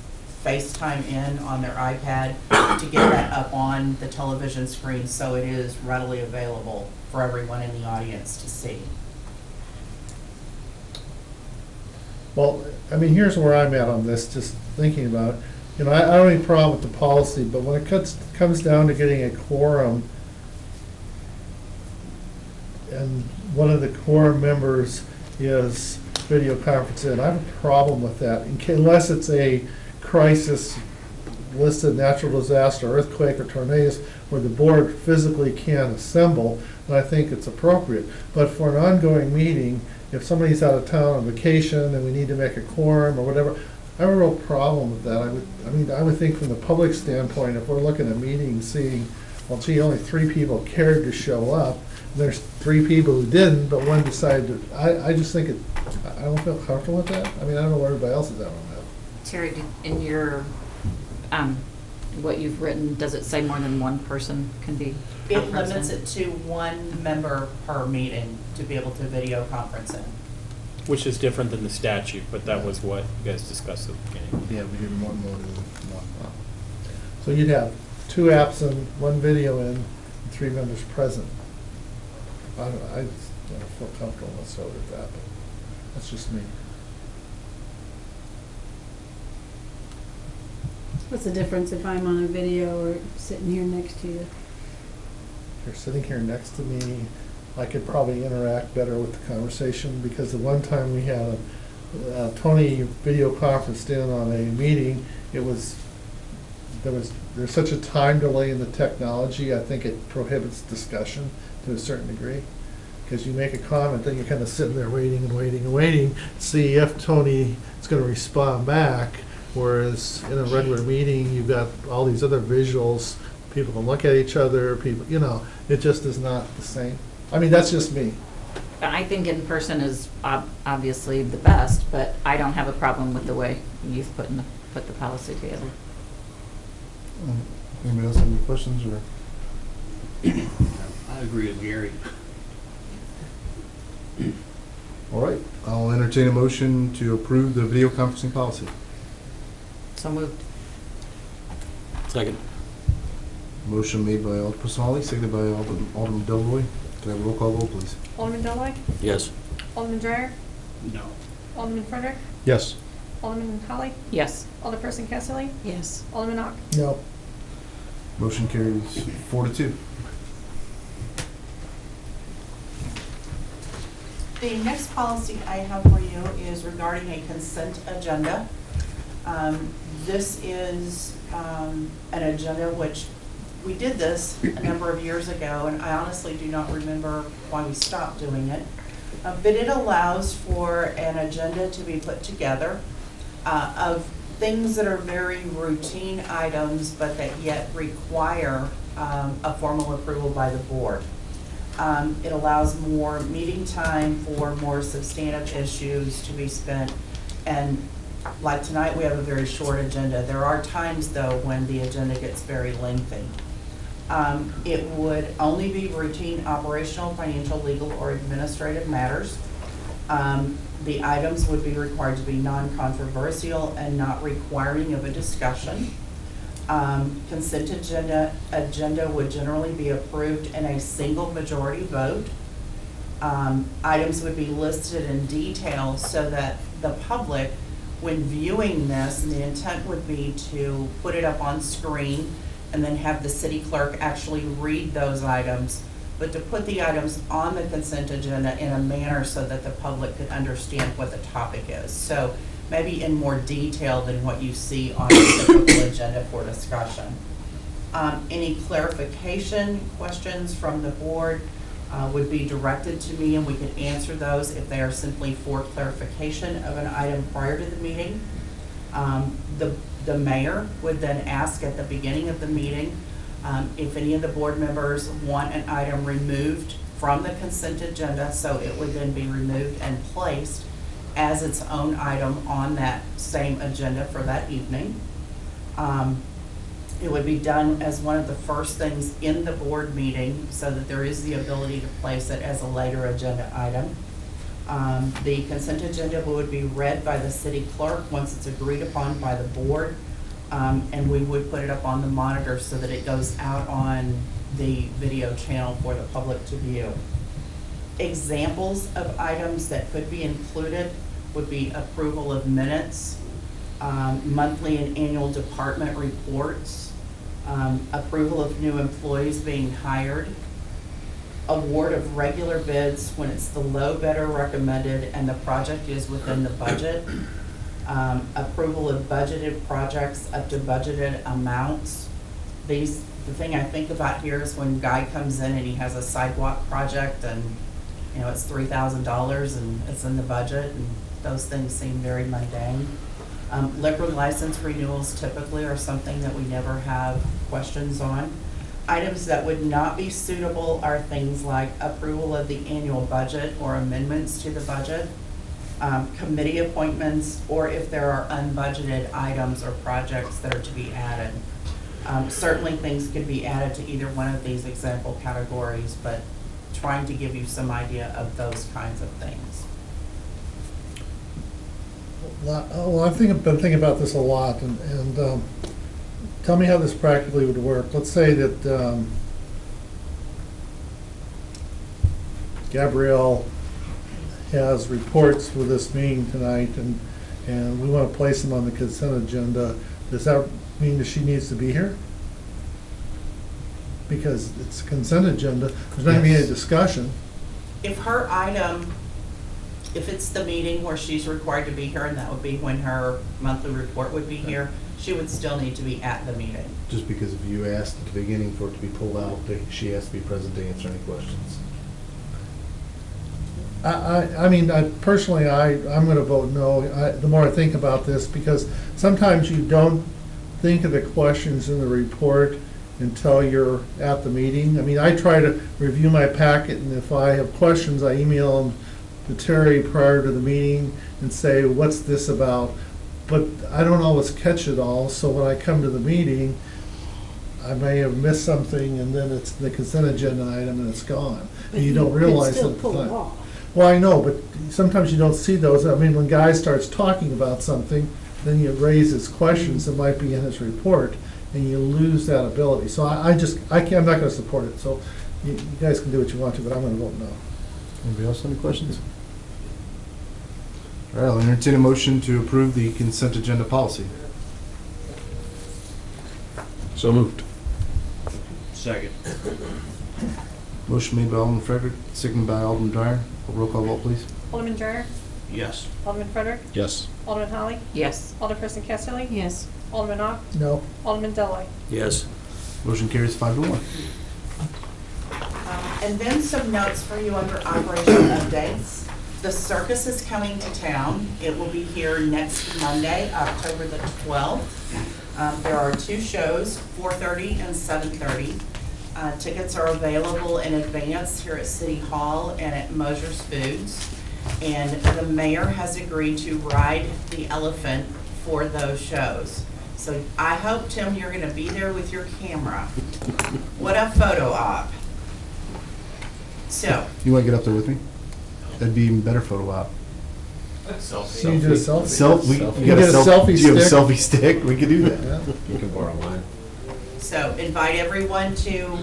FaceTime in on their iPad, to get that up on the television screen so it is readily available for everyone in the audience to see. Well, I mean, here's where I'm at on this, just thinking about it. I don't have any problem with the policy, but when it comes down to getting a quorum, and one of the quorum members is video conferencing, I have a problem with that, unless it's a crisis listed natural disaster, earthquake, or tornadoes, where the board physically can't assemble, then I think it's appropriate. But for an ongoing meeting, if somebody's out of town on vacation and we need to make a quorum or whatever, I have a real problem with that. I would think from the public standpoint, if we're looking at meetings, seeing, well, gee, only 3 people cared to show up, and there's 3 people who didn't, but one decided to, I just think I don't feel comfortable with that. I mean, I don't know where everybody else is at on that. Terry, in your, what you've written, does it say more than one person can be It conferencing? limits it to 1 member per meeting to be able to video conference in. Which is different than the statute, but that was what you guys discussed at the beginning. Yeah, we didn't want more than one. So you'd have 2 absent, 1 video in, and 3 members present. I don't feel comfortable necessarily with that, but that's just me. What's the difference if I'm on a video or sitting here next to you? If you're sitting here next to me, I could probably interact better with the conversation, because the one time we had Tony video conferenced in on a meeting, there's such a time delay in the technology, I think it prohibits discussion to a certain degree. Because you make a comment, then you're kind of sitting there waiting and waiting and waiting, to see if Tony is going to respond back. Whereas in a regular meeting, you've got all these other visuals, people can look at each other, it just is not the same. I mean, that's just me. I think in person is obviously the best, but I don't have a problem with the way you've put the policy together. Anybody else have any questions, or? I agree with Gary. All right, I'll entertain a motion to approve the video conferencing policy. So moved. Second. Motion made by Alderperson Hawley, seconded by Alderman Delroy. Can I have a roll call vote, please? Alderman Deloy, Yes. Alderman Dreyer, No. Alderman Frederick, Yes. Alderman Holly, Yes. Alderperson Casterly, Yes. Alderman Ock. No. Motion carries 4-2. The next policy I have for you is regarding a consent agenda. This is an agenda which we did this a number of years ago, and I honestly do not remember why we stopped doing it. But it allows for an agenda to be put together of things that are very routine items, but that yet require a formal approval by the board. It allows more meeting time for more substantive issues to be spent. And like tonight, we have a very short agenda. There are times, though, when the agenda gets very lengthy. It would only be routine operational, financial, legal, or administrative matters. The items would be required to be non-controversial and not requiring of a discussion. Consent agenda would generally be approved in a single majority vote. Items would be listed in detail so that the public, when viewing this, and the intent would be to put it up on screen and then have the city clerk actually read those items, but to put the items on the consent agenda in a manner so that the public could understand what the topic is. So maybe in more detail than what you see on a typical agenda for discussion. Any clarification questions from the board would be directed to me, and we could answer those if they are simply for clarification of an item prior to the meeting. The mayor would then ask at the beginning of the meeting if any of the board members want an item removed from the consent agenda, so it would then be removed and placed as its own item on that same agenda for that evening. It would be done as one of the first things in the board meeting so that there is the ability to place it as a later agenda item. The consent agenda would be read by the city clerk once it's agreed upon by the board, and we would put it up on the monitor so that it goes out on the video channel for the public to view. Examples of items that could be included would be approval of minutes, monthly and annual department reports, approval of new employees being hired, award of regular bids when it's the low bidder recommended and the project is within the budget, approval of budgeted projects up to budgeted amounts. The thing I think about here is when Guy comes in and he has a sidewalk project and it's $3,000 and it's in the budget, and those things seem very mundane. Liquor license renewals typically are something that we never have questions on. Items that would not be suitable are things like approval of the annual budget or amendments to the budget, committee appointments, or if there are unbudgeted items or projects that are to be added. Certainly things could be added to either one of these example categories, but trying to give you some idea of those kinds of things. Well, I've been thinking about this a lot, and tell me how this practically would work. Let's say that Gabrielle has reports for this meeting tonight, and we want to place them on the consent agenda. Does that mean that she needs to be here? Because it's a consent agenda, there's not going to be any discussion. If her item, if it's the meeting where she's required to be here, and that would be when her monthly report would be here, she would still need to be at the meeting. Just because if you asked at the beginning for it to be pulled out, she has to be present to answer any questions. I mean, personally, I'm going to vote no. The more I think about this, because sometimes you don't think of the questions in the report until you're at the meeting. I mean, I try to review my packet, and if I have questions, I email them to Terry prior to the meeting and say, what's this about? But I don't always catch it all, so when I come to the meeting, I may have missed something, and then it's the consent agenda item and it's gone. And you don't realize it at the time. Well, I know, but sometimes you don't see those. I mean, when Guy starts talking about something, then you raise his questions that might be in his report, and you lose that ability. So I'm not going to support it. So you guys can do what you want to, but I'm going to vote no. Anybody else have any questions? All right, I'll entertain a motion to approve the consent agenda policy. So moved. Second. Motion made by Alderman Frederick, seconded by Alderman Dreyer. Roll call vote, please. Alderman Dreyer? Yes. Alderman Frederick, Yes. Alderman Holly, Yes. Alderperson Casterly, Yes. Alderman Ock, No. Alderman Deloy. Yes. Motion carries 5-1. And then some notes for you under operation updates. The circus is coming to town. It will be here next Monday, October the 12th. There are 2 shows, 4:30 and 7:30. Tickets are available in advance here at City Hall and at Mosher's Foods. And the mayor has agreed to ride the elephant for those shows. So I hope, Tim, you're gonna be there with your camera. What a photo op. So, You want to get up there with me? That'd be even better photo op. So you do a selfie? You You got get a selfie do you have a stick? selfie stick? We could do that. Yeah. You can borrow mine. so invite everyone to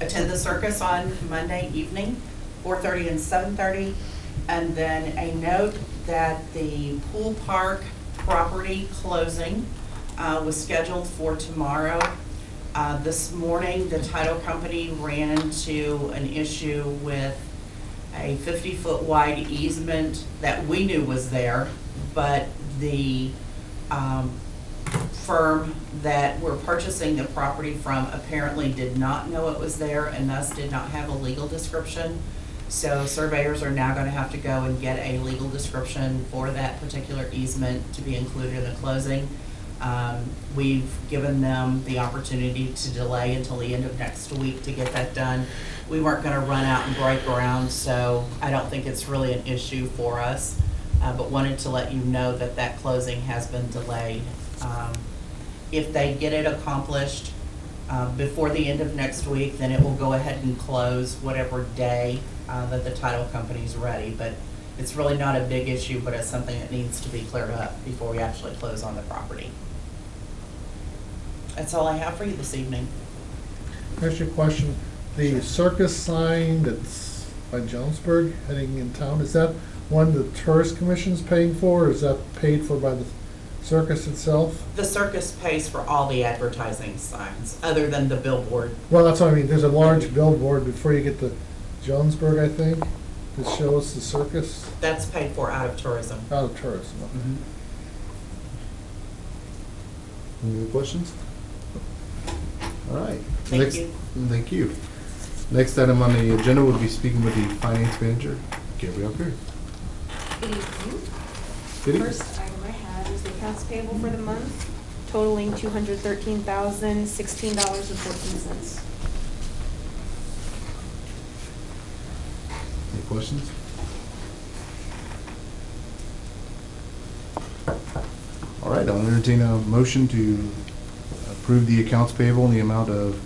attend the circus on Monday evening, 4:30 and 7:30. And then a note that the pool park property closing was scheduled for tomorrow. This morning, the title company ran into an issue with a 50-foot wide easement that we knew was there, but the firm that we're purchasing the property from apparently did not know it was there and thus did not have a legal description. So surveyors are now gonna have to go and get a legal description for that particular easement to be included in the closing. We've given them the opportunity to delay until the end of next week to get that done. We weren't gonna run out and break ground, so I don't think it's really an issue for us, but wanted to let you know that that closing has been delayed. If they get it accomplished before the end of next week, then it will go ahead and close whatever day that the title company's ready. But it's really not a big issue, but it's something that needs to be cleared up before we actually close on the property. That's all I have for you this evening. Here's your question. The circus sign that's by Jonesburg heading in town, is that one the tourist commission's paying for, or is that paid for by the circus itself? The circus pays for all the advertising signs, other than the billboard. Well, that's what I mean. There's a large billboard before you get to Jonesburg, I think, that shows the circus That's paid for out of tourism. out of tourism. Any other questions? All right. Thank Next- you. Thank you. Next item on the agenda will be speaking with the finance manager, Gabrielle Curry. Good evening. Good evening. First item I have is the accounts payable for the month totaling $213,016.14. Any questions? All right, I'll entertain a motion to approve the accounts payable in the amount of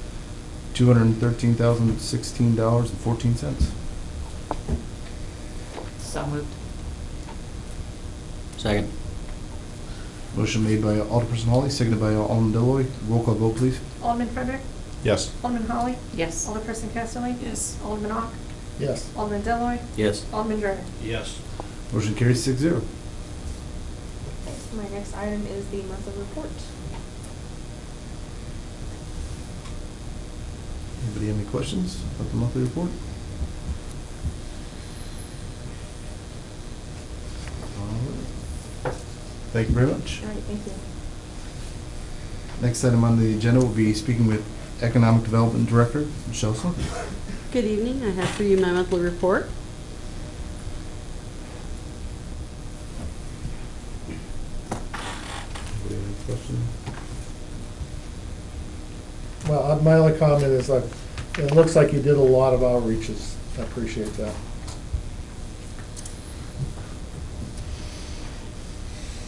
$213,016.14. So moved. Second. Motion made by Alderperson Hawley, seconded by Alderman Deloy. Roll call vote, please. Alderman Frederick, Yes. Alderman Holly, Yes. Alderperson Casterly. Yes. Alderman Ock, Yes. Alderman Deloy, Yes. Alderman Dreyer. Yes. Motion carries 6-0. My next item is the monthly report. Anybody have any questions about the monthly report? All right. Thank you very much. All right, thank you. Next item on the agenda will be speaking with Economic Development Director, Michelle Slocum. Good evening. I have for you my monthly report. Anybody have any questions? Well, my only comment is like, it looks like you did a lot of outreaches. I appreciate that.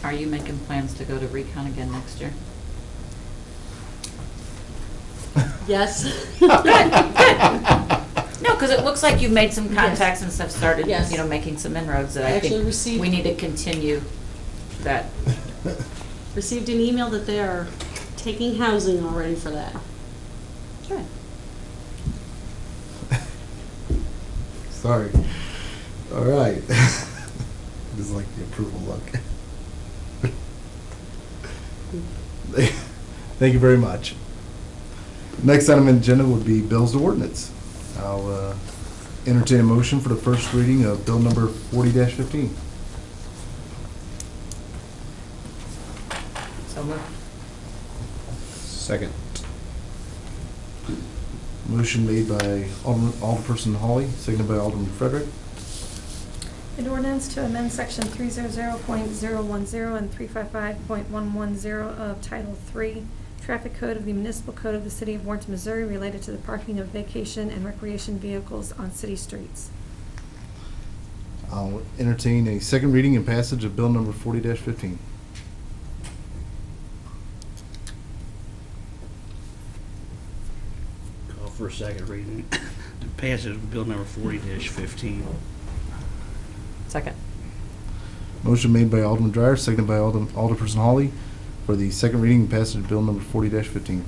Are you making plans to go to Recon again next year? Yes. No, because it looks like you've made some contacts and stuff, started, Yes. you know, making some inroads that I I actually think received- we need to continue that. Received an email that they are taking housing already for that. Good. Sorry. All right. This is like the approval look. Thank you very much. Next item on the agenda would be bills to ordinance. I'll entertain a motion for the first reading of bill number 40-15. moved. Second. Motion made by Alderperson Holly, seconded by Alderman Frederick. An ordinance to amend section 300.010 and 355.110 of Title III, Traffic Code of the Municipal Code of the City of Warrenton, Missouri, related to the parking of vacation and recreation vehicles on city streets. I'll entertain a second reading and passage of bill number 40-15. Call for a second reading. Passage of bill number 40-15. Second. Motion made by Alderman Dreyer, seconded by Alderperson Holly for the second reading and passage of bill number 40-15.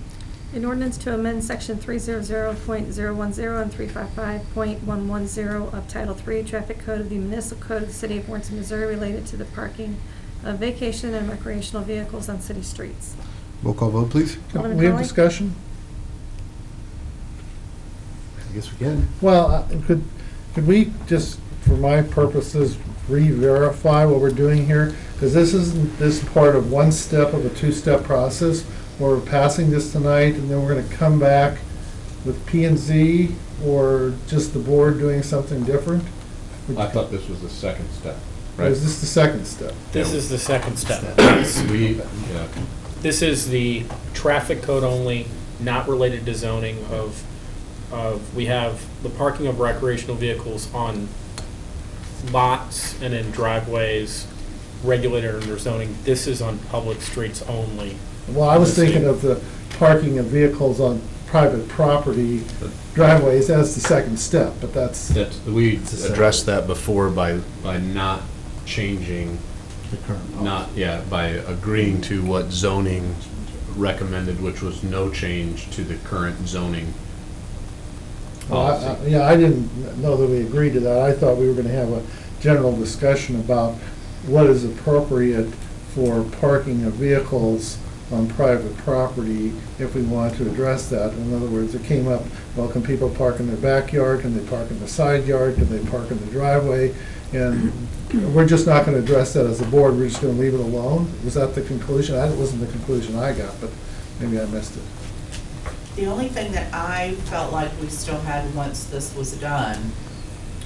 An ordinance to amend section 300.010 and 355.110 of Title III, Traffic Code of the Municipal Code of the City of Warrenton, Missouri, related to the parking of vacation and recreational vehicles on city streets. Roll call vote, please. Alderman We have Holly? discussion? I guess we can. Well, could we just, for my purposes, re-verify what we're doing here? Because this isn't this part of one step of a two-step process, where we're passing this tonight, and then we're gonna come back with P and Z, or just the board doing something different? I thought this was the second step, Or right? is this the second step? This is the second step. Yeah. This is the traffic code only, not related to zoning we have the parking of recreational vehicles on lots and in driveways regulated under zoning. This is on public streets only. Well, I was thinking of the parking of vehicles on private property driveways as the second step, but that's, We addressed that before by not changing, The current policy. by agreeing to what zoning recommended, which was no change to the current zoning policy. I didn't know that we agreed to that. I thought we were gonna have a general discussion about what is appropriate for parking of vehicles on private property if we want to address that. In other words, it came up, well, can people park in their backyard? Can they park in the side yard? Can they park in the driveway? And we're just not gonna address that as a board. We're just gonna leave it alone. Was that the conclusion? That wasn't the conclusion I got, but maybe I missed it. The only thing that I felt like we still had once this was done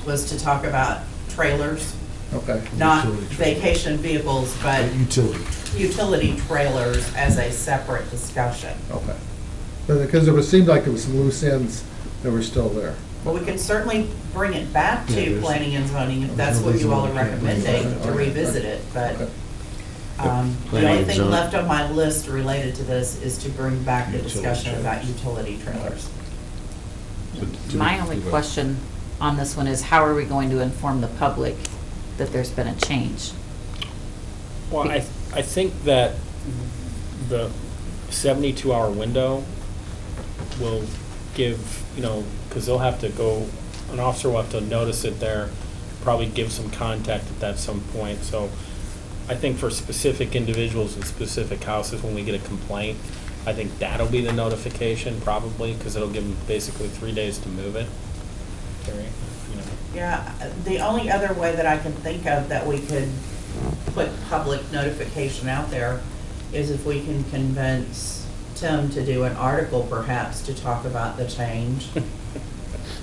was to talk about trailers, Okay. not Utility trailers. vacation vehicles, but Utility. utility trailers as a separate discussion. Okay. Because seemed like there was some loose ends that were still there. Well, we can certainly bring it back Yeah, to there's- planning and zoning if there's that's no what reason you all why are we can't bring it recommending, back. to revisit it, but Okay. the Planning only and thing zoning. left on my list related to this is to bring back the Utility discussion about trailers. utility trailers. My only question on this one is how are we going to inform the public that there's been a change? Well, I think that the 72-hour window will give, because they'll have to go, an officer will have to notice it there, probably give some contact at that some point. So I think for specific individuals and specific houses, when we get a complaint, I think that'll be the notification probably, because it'll give them basically 3 days to move it. Terry, Yeah, the only other way that I can think of that we could put public notification out there is if we can convince Tim to do an article perhaps to talk about the change.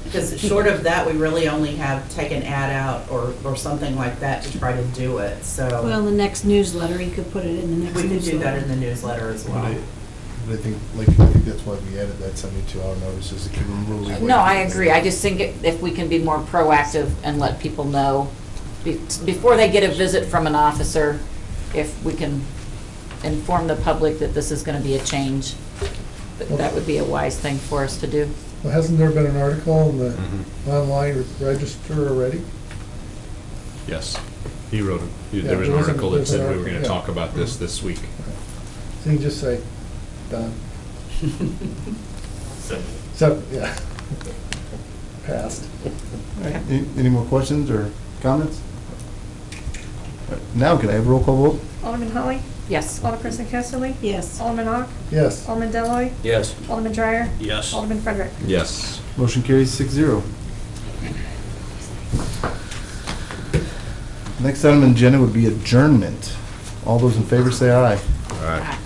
Because short of that, we really only have take an ad out or something like that to try to do it, so. Well, the next newsletter, you could put it in the next We newsletter. could do that in the newsletter as well. But I think that's why we added that 72-hour notice, is to keep them really. No, I agree. I just think if we can be more proactive and let people know before they get a visit from an officer, if we can inform the public that this is going to be a change, that would be a wise thing for us to do. Well, hasn't there been an article in the online register already? Yes. He wrote Yeah, there was an there was an- article that there's an said we were article, going to yeah. talk about this week. So you can just say, done. So, yeah. Passed. Any more questions or comments? Now, can I have a roll call vote? Alderman Holly? Yes. Alderperson Casterly? Yes. Alderman Ock? Yes. Alderman Deloy, Yes. Alderman Dreyer? Yes. Alderman Frederick? Yes. Motion carries 6-0. Next item on the agenda would be adjournment. All those in favor say aye. All right.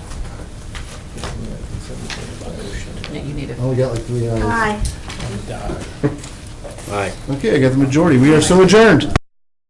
You need a. Only got like 3 hours. Aye. Aye. Okay, I got the majority. We are so adjourned.